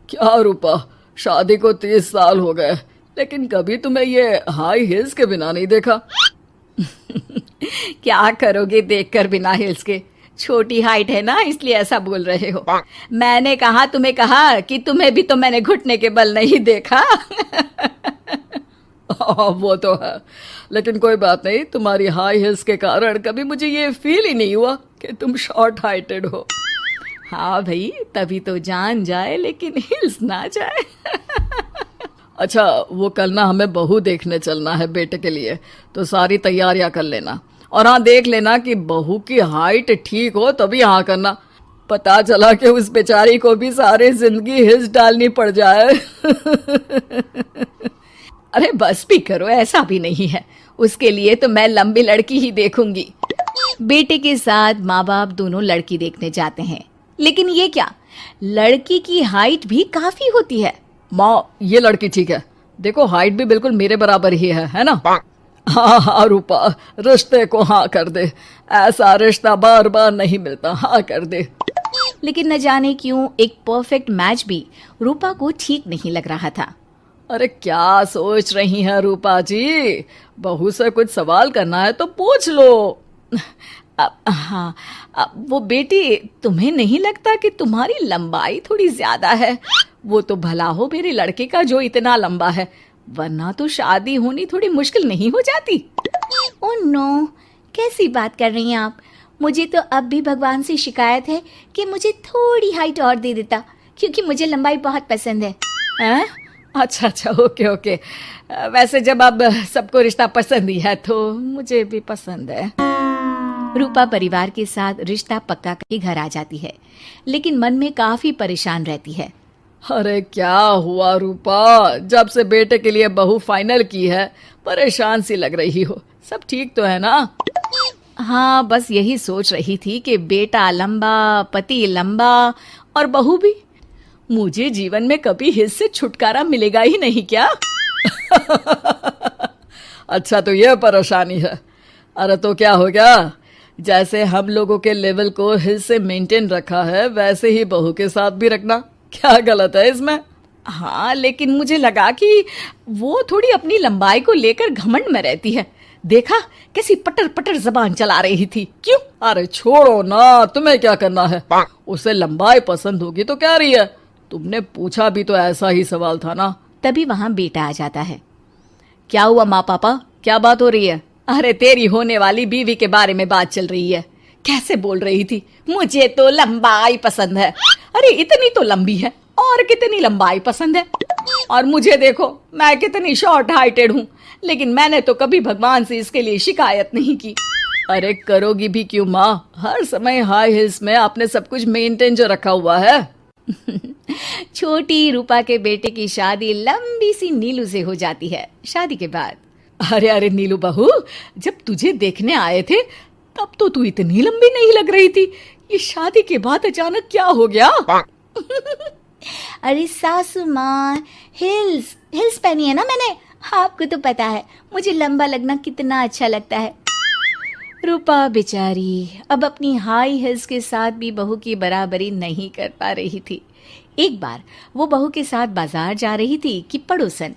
क्या रूपा, शादी को 30 साल हो गए, लेकिन कभी तुम्हें ये हाई हील्स के बिना नहीं देखा। क्या करोगे देखकर बिना हिल्स के? छोटी हाइट है ना, इसलिए ऐसा बोल रहे हो। मैंने कहा तुम्हें कहा कि तुम्हें भी तो मैंने घुटने के बल नहीं देखा। वो तो है, लेकिन कोई बात नहीं, तुम्हारी हाई हील्स के कारण कभी मुझे ये फील ही नहीं हुआ कि तुम शॉर्ट हाइटेड हो। हाँ भाई, तभी तो जान जाए लेकिन हिल्स ना जाए। अच्छा, वो कल ना हमें बहू देखने चलना है बेटे के लिए, तो सारी तैयारियां कर लेना। और हाँ, देख लेना कि बहू की हाइट ठीक हो तभी हाँ करना। पता चला कि उस बेचारी को भी सारी जिंदगी हिल्स डालनी पड़ जाए। अरे बस भी करो, ऐसा भी नहीं है। उसके लिए तो मैं लंबी लड़की ही देखूंगी। बेटे के साथ माँ बाप दोनों लड़की देखने जाते हैं, लेकिन ये क्या, लड़की की हाइट भी काफी होती है। माँ, ये लड़की ठीक है, देखो हाइट भी बिल्कुल मेरे बराबर ही है ना। हाँ हाँ रूपा, रिश्ते को हाँ कर दे, ऐसा रिश्ता बार बार नहीं मिलता, हाँ कर दे। लेकिन न जाने क्यों एक परफेक्ट मैच भी रूपा को ठीक नहीं लग रहा था। अरे क्या सोच रही हैं रूपा जी, बहू से कुछ सवाल करना है तो पूछ लो। हाँ, वो बेटी, तुम्हें नहीं लगता कि तुम्हारी लंबाई थोड़ी ज्यादा है? वो तो भला हो मेरे लड़के का जो इतना लंबा है, वरना तो शादी होनी थोड़ी मुश्किल नहीं हो जाती। ओह नो, कैसी बात कर रही हैं आप? मुझे तो अब भी भगवान से शिकायत है कि मुझे थोड़ी हाइट और दे देता, क्योंकि मुझे लंबाई बहुत पसंद है। हैं? अच्छा, ओके। वैसे जब अब सबको रिश्ता पसंद ही है तो मुझे भी पसंद है। रूपा परिवार के साथ रिश्ता पक्का करके घर आ जाती है, लेकिन मन में काफी परेशान रहती है। अरे क्या हुआ रूपा, जब से बेटे के लिए बहू फाइनल की है परेशान सी लग रही हो, सब ठीक तो है ना? हाँ, बस यही सोच रही थी कि बेटा लंबा, पति लंबा और बहू भी। मुझे जीवन में कभी हिस्स से छुटकारा मिलेगा ही नहीं क्या? अच्छा, तो यह परेशानी है। अरे तो क्या हो गया, जैसे हम लोगों के लेवल को हिल्स से मेंटेन रखा है वैसे ही बहू के साथ भी रखना, क्या गलत है इसमें? हाँ, लेकिन मुझे लगा कि वो थोड़ी अपनी लंबाई को लेकर घमंड में रहती है। देखा कैसी पटर पटर जबान चला रही थी। क्यों? अरे छोड़ो ना, तुम्हें क्या करना है, उसे लंबाई पसंद होगी तो क्या रही है, तुमने पूछा भी तो ऐसा ही सवाल था ना। तभी वहां बेटा आ जाता है। क्या हुआ माँ पापा, क्या बात हो रही है? अरे तेरी होने वाली बीवी के बारे में बात चल रही है। कैसे बोल रही थी, मुझे तो लंबाई पसंद है। अरे इतनी तो लंबी है, और कितनी लंबाई पसंद है? और मुझे देखो, मैं कितनी शॉर्ट हाइटेड हूँ, लेकिन मैंने तो कभी भगवान से इसके लिए शिकायत नहीं की। अरे करोगी भी क्यों माँ, हर समय हाई हिल्स में आपने सब कुछ मेंटेन जो रखा हुआ है। छोटी रूपा के बेटे की शादी लंबी सी नीलू से हो जाती है। शादी के बाद, अरे नीलू बहू, जब तुझे देखने आए थे तब तो तू इतनी लंबी नहीं लग रही थी, ये शादी के बाद अचानक क्या हो गया? अरे सासू माँ, हिल्स पहनी है ना मैंने, आपको तो पता है मुझे लंबा लगना कितना अच्छा लगता है। रूपा बेचारी अब अपनी हाई हिल्स के साथ भी बहू की बराबरी नहीं कर पा रही थी। एक बार वो बहू के साथ बाजार जा रही थी कि पड़ोसन,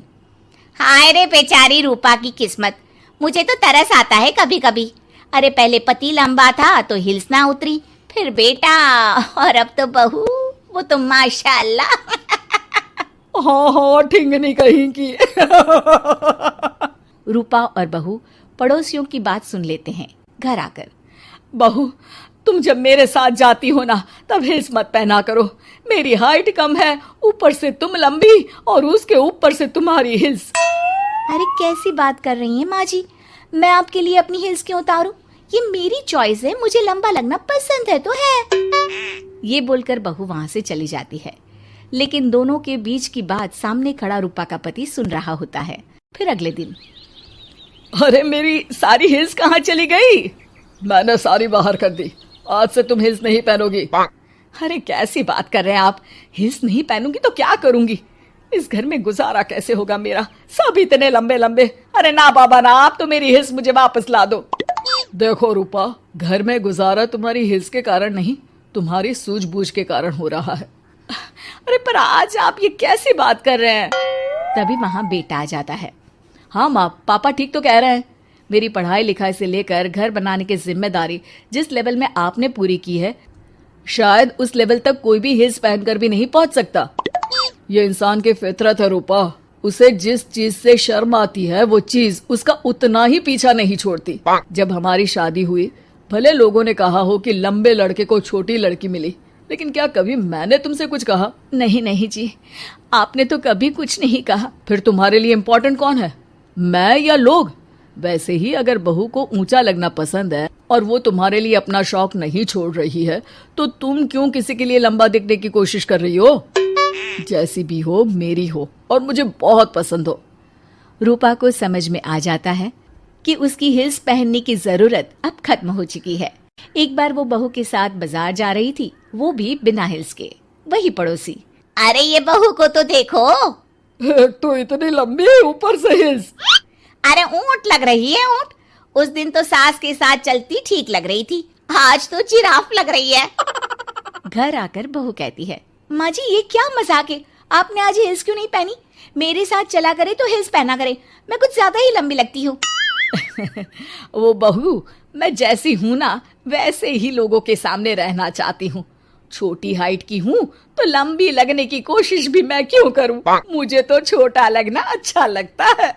हाय रे बेचारी रूपा की किस्मत, मुझे तो तरस आता है कभी कभी। अरे पहले पति लंबा था तो हिल्स ना उतरी, फिर बेटा, और अब तो बहू, वो तो माशाल्लाह। हाँ, ठिंगनी कहीं की। रूपा और बहू पड़ोसियों की बात सुन लेते हैं घर आकर। बहू, तुम जब मेरे साथ जाती हो ना तब हिल्स मत पहना करो, मेरी हाइट कम है, ऊपर से तुम लंबी और उसके ऊपर से तुम्हारी हिल्स। अरे कैसी बात कर रही हैं माँ जी, मैं आपके लिए अपनी हिल्स क्यों उतारूं? ये मेरी चॉइस है, मुझे लंबा लगना पसंद है तो है। ये बोलकर बहू वहां से चली जाती है, लेकिन दोनों के बीच की बात सामने खड़ा रूपा का पति सुन रहा होता है। फिर अगले दिन, अरे मेरी सारी हिल्स कहाँ चली गई? मैंने सारी बाहर कर दी, आज से तुम हिल्स नहीं पहनोगी। अरे कैसी बात कर रहे हैं आप, हिल्स नहीं पहनूंगी तो क्या करूंगी? इस घर में गुजारा कैसे होगा मेरा, सब इतने लंबे लंबे। अरे ना बाबा ना, आप तो मेरी हिल्स मुझे वापस ला दो। देखो रूपा, घर में गुजारा तुम्हारी हिल्स के कारण नहीं, तुम्हारी सूझबूझ के कारण हो रहा है। अरे पर आज आप ये कैसी बात कर रहे हैं? तभी वहां बेटा आ जाता है। हाँ माँ, पापा ठीक तो कह रहे हैं। मेरी पढ़ाई लिखाई से लेकर घर बनाने की जिम्मेदारी जिस लेवल में आपने पूरी की है, शायद उस लेवल तक कोई भी हिल्स पहनकर भी नहीं पहुंच सकता। ये इंसान की फितरत है रूपा। उसे जिस चीज से शर्म आती है वो चीज उसका उतना ही पीछा नहीं छोड़ती। जब हमारी शादी हुई, भले लोगों ने कहा हो कि लंबे लड़के को छोटी लड़की मिली, लेकिन क्या कभी मैंने तुमसे कुछ कहा? नहीं नहीं जी, आपने तो कभी कुछ नहीं कहा। फिर तुम्हारे लिए इम्पोर्टेंट कौन है, मैं या लोग? वैसे ही अगर बहू को ऊंचा लगना पसंद है और वो तुम्हारे लिए अपना शौक नहीं छोड़ रही है, तो तुम क्यों किसी के लिए लंबा दिखने की कोशिश कर रही हो? जैसी भी हो, मेरी हो और मुझे बहुत पसंद हो। रूपा को समझ में आ जाता है कि उसकी हिल्स पहनने की जरूरत अब खत्म हो चुकी है। एक बार वो बहू के साथ बाजार जा रही थी, वो भी बिना हिल्स के। वही पड़ोसी, अरे ये बहू को तो देखो, एक तो इतनी लंबी है, ऊपर से हिल्स। अरे ऊंट लग रही है ऊंट। उस दिन तो सास के साथ चलती ठीक लग रही थी, आज तो जिराफ लग रही है। घर आकर बहू कहती है, माँ जी ये क्या मजाक है, आपने आज हिल्स क्यों नहीं पहनी? मेरे साथ चला करे तो हिल्स पहना करे, मैं कुछ ज्यादा ही लंबी लगती हूँ। वो बहू, मैं जैसी हूँ ना वैसे ही लोगों के सामने रहना चाहती हूँ। छोटी हाइट की हूँ तो लंबी लगने की कोशिश भी मैं क्यों करूँ? मुझे तो छोटा लगना अच्छा लगता है।